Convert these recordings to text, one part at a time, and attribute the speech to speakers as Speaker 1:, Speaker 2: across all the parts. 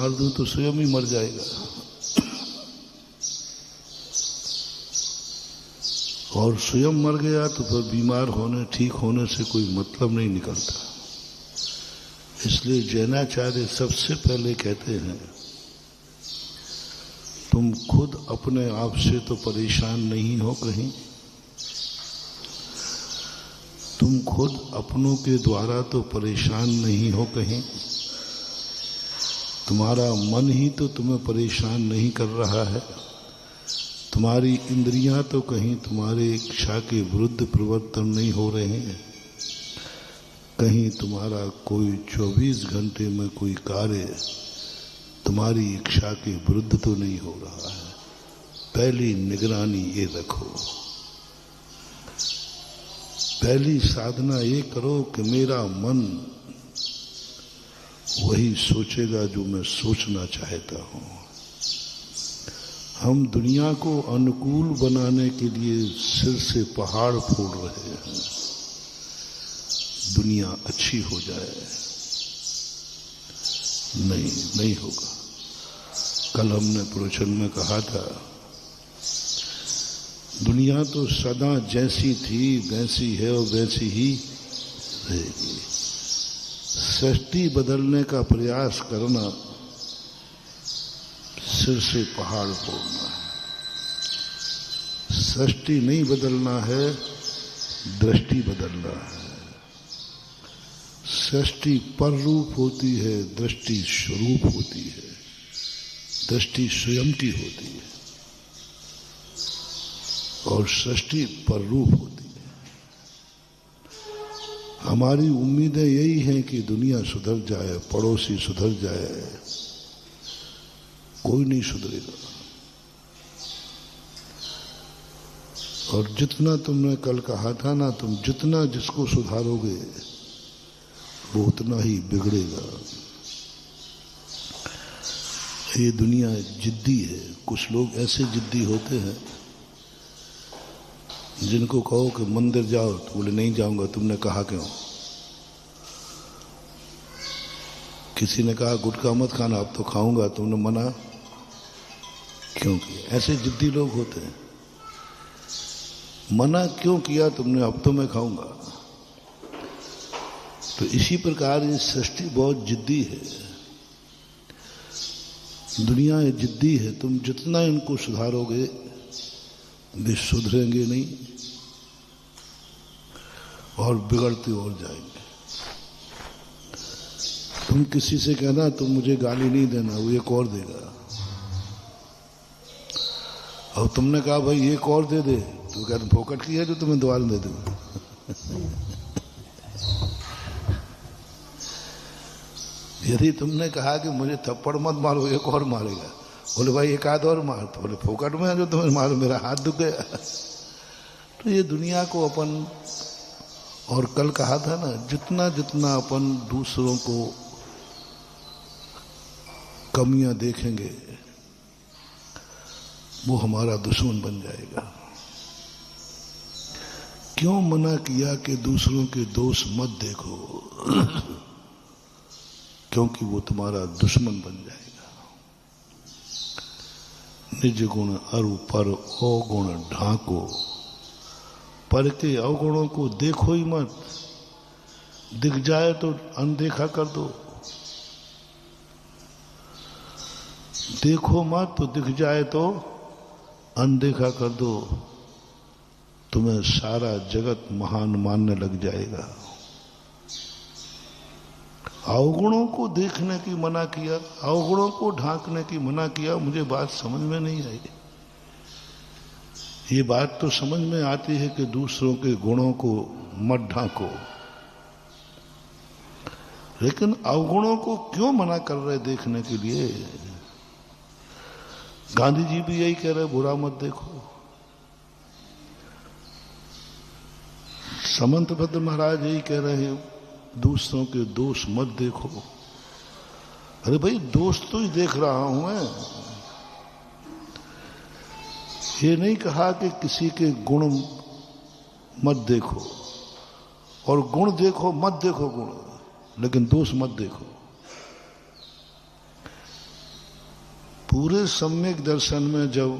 Speaker 1: मार दूं तो स्वयं ही मर जाएगा। और स्वयं मर गया तो फिर बीमार होने ठीक होने से कोई मतलब नहीं निकलता। इसलिए जैनाचार्य सबसे पहले कहते हैं, तुम खुद अपने आप से तो परेशान नहीं हो कहीं, तुम खुद अपनों के द्वारा तो परेशान नहीं हो कहीं, तुम्हारा मन ही तो तुम्हें परेशान नहीं कर रहा है, तुम्हारी इंद्रियां तो कहीं तुम्हारी इच्छा के विरुद्ध प्रवर्तन नहीं हो रहे हैं, कहीं तुम्हारा कोई 24 घंटे में कोई कार्य तुम्हारी इच्छा के विरुद्ध तो नहीं हो रहा है। पहली निगरानी ये रखो, पहली साधना ये करो कि मेरा मन वही सोचेगा जो मैं सोचना चाहता हूँ। हम दुनिया को अनुकूल बनाने के लिए सिर से पहाड़ फोड़ रहे हैं, दुनिया अच्छी हो जाए, नहीं होगा। कल हमने प्रवचन में कहा था, दुनिया तो सदा जैसी थी वैसी है और वैसी ही रहेगी। सृष्टि बदलने का प्रयास करना सिर से पहाड़ फोड़ना है। सृष्टि नहीं बदलना है, दृष्टि बदलना है। सृष्टि पर रूप होती है, दृष्टि स्वरूप होती है, दृष्टि स्वयं की होती है और सृष्टि पर रूप होती है। हमारी उम्मीदें यही हैं कि दुनिया सुधर जाए, पड़ोसी सुधर जाए, कोई नहीं सुधरेगा। और जितना तुमने कल कहा था ना, तुम जितना जिसको सुधारोगे वो उतना ही बिगड़ेगा। ये दुनिया जिद्दी है। कुछ लोग ऐसे जिद्दी होते हैं जिनको कहो कि मंदिर जाओ तो बोले नहीं जाऊंगा। तुमने कहा क्यों? किसी ने कहा गुटखा मत खाना, अब तो खाऊंगा, तुमने मना क्यों किया? ऐसे जिद्दी लोग होते हैं। मना क्यों किया तुमने? अब तो मैं खाऊंगा। तो इसी प्रकार ये सृष्टि बहुत जिद्दी है, दुनिया ये जिद्दी है। तुम जितना इनको सुधारोगे वे सुधरेंगे नहीं और बिगड़ते और जाएंगे। तुम किसी से कहना तुम मुझे गाली नहीं देना, वो एक और देगा। और तुमने कहा भाई एक और दे दे, तो कहते फोकट की है जो तुम्हें द्वार दे दूंगा। यदि तुमने कहा कि मुझे थप्पड़ मत मारो, एक और मारेगा, बोले भाई एक आध और मार, तो बोले फोकट में है जो तुम्हें मारो, मेरा हाथ दुख गया। तो ये दुनिया को अपन, और कल कहा था ना, जितना जितना अपन दूसरों को कमियां देखेंगे वो हमारा दुश्मन बन जाएगा। क्यों मना किया कि दूसरों के दोष मत देखो? क्योंकि वो तुम्हारा दुश्मन बन जाएगा। निज गुण अरु पर अवगुण ढांको, पर के अवगुणों को देखो ही मत। दिख जाए तो अनदेखा कर दो, देखो मत तो दिख जाए तो अनदेखा कर दो, तुम्हें सारा जगत महान मानने लग जाएगा। अवगुणों को देखने की मना किया, अवगुणों को ढांकने की मना किया। मुझे बात समझ में नहीं आई। ये बात तो समझ में आती है कि दूसरों के गुणों को मत ढांको, लेकिन अवगुणों को क्यों मना कर रहे देखने के लिए? गांधी जी भी यही कह रहे, बुरा मत देखो। समंतभद्र महाराज यही कह रहे हैं, दूसरों के दोष मत देखो। अरे भाई दोष तो ही देख रहा हूं मैं। ये नहीं कहा कि किसी के गुण मत देखो, और गुण देखो मत देखो गुण, लेकिन दोष मत देखो। पूरे सम्यक दर्शन में जब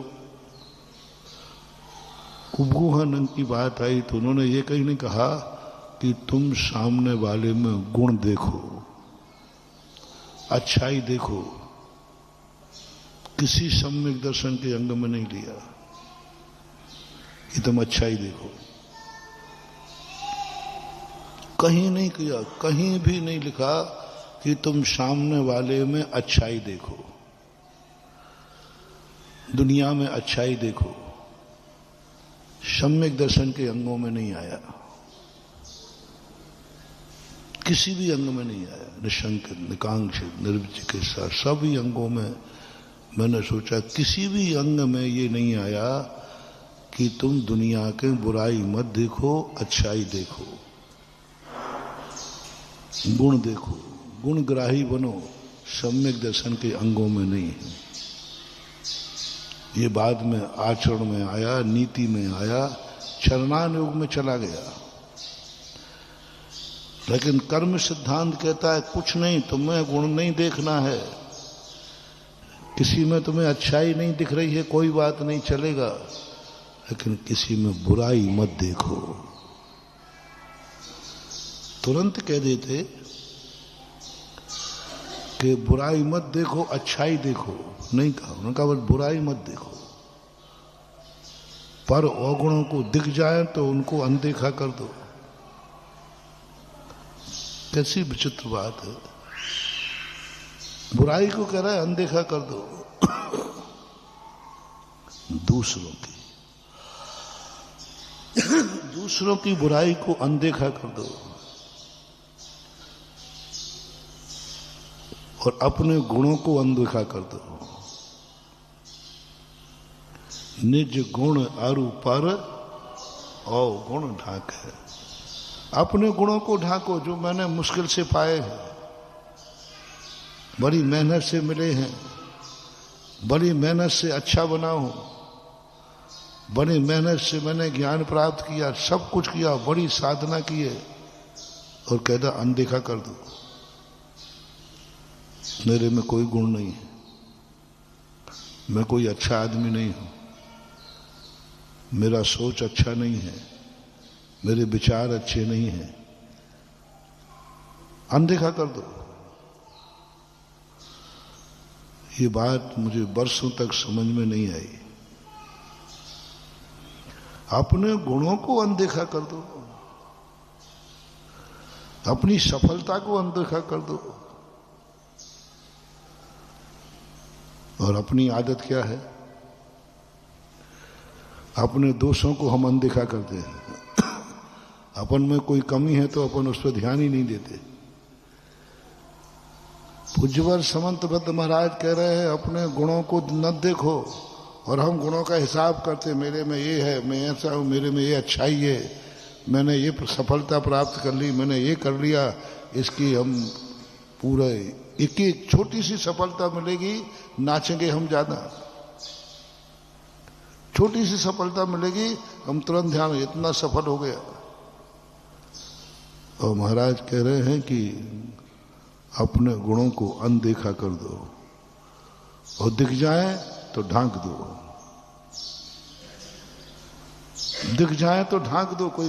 Speaker 1: कुबूहन की बात आई तो उन्होंने ये कहीं नहीं कहा कि तुम सामने वाले में गुण देखो, अच्छाई देखो। किसी सम्यक दर्शन के अंग में नहीं लिया कि तुम अच्छाई देखो, कहीं नहीं किया, कहीं भी नहीं लिखा कि तुम सामने वाले में अच्छाई देखो, दुनिया में अच्छाई देखो। सम्यक दर्शन के अंगों में नहीं आया, किसी भी अंग में नहीं आया। निशंक, निकांक्षित, निर्विचिकित्सा सभी अंगों में मैंने सोचा किसी भी अंग में ये नहीं आया कि तुम दुनिया के बुराई मत देखो, अच्छाई देखो, गुण देखो, गुणग्राही बनो। सम्यक दर्शन के अंगों में नहीं है। ये बाद में आचरण में आया, नीति में आया, चरणानुयोग में चला गया। लेकिन कर्म सिद्धांत कहता है कुछ नहीं, तुम्हें गुण नहीं देखना है, किसी में तुम्हें अच्छाई नहीं दिख रही है, कोई बात नहीं, चलेगा, लेकिन किसी में बुराई मत देखो। तुरंत कह देते कि बुराई मत देखो, अच्छाई देखो, नहीं कहा। उन्होंने कहा बस बुराई मत देखो, पर अवगुणों को दिख जाए तो उनको अनदेखा कर दो। कैसी विचित्र बात है। बुराई को कह रहा है अनदेखा कर दो, दूसरों की बुराई को अनदेखा कर दो और अपने गुणों को अनदेखा कर दो। निज गुण अरु पर और गुण ढाक है। अपने गुणों को ढाको जो मैंने मुश्किल से पाए हैं, बड़ी मेहनत से मिले हैं, बड़ी मेहनत से अच्छा बना हूं, बड़ी मेहनत से मैंने ज्ञान प्राप्त किया, सब कुछ किया, बड़ी साधना की है, और कहता अनदेखा कर दो। मेरे में कोई गुण नहीं है, मैं कोई अच्छा आदमी नहीं हूं, मेरा सोच अच्छा नहीं है, मेरे विचार अच्छे नहीं हैं, अनदेखा कर दो। ये बात मुझे वर्षों तक समझ में नहीं आई। अपने गुणों को अनदेखा कर दो, अपनी सफलता को अनदेखा कर दो। और अपनी आदत क्या है? अपने दोषों को हम अनदेखा करते हैं। अपन में कोई कमी है तो अपन उस पर ध्यान ही नहीं देते। पूज्यवर समंत बद्ध महाराज कह रहे हैं अपने गुणों को न देखो, और हम गुणों का हिसाब करते, मेरे में ये है, मैं ऐसा हूं, मेरे में ये अच्छाई है, मैंने ये सफलता प्राप्त कर ली, मैंने ये कर लिया, इसकी हम पूरे एक एक छोटी सी सफलता मिलेगी, नाचेंगे हम ज्यादा। छोटी सी सफलता मिलेगी, हम तुरंत ध्यान, इतना सफल हो गया। और महाराज कह रहे हैं कि अपने गुणों को अनदेखा कर दो, और दिख जाए तो ढांक दो, दिख जाए तो ढांक दो। कोई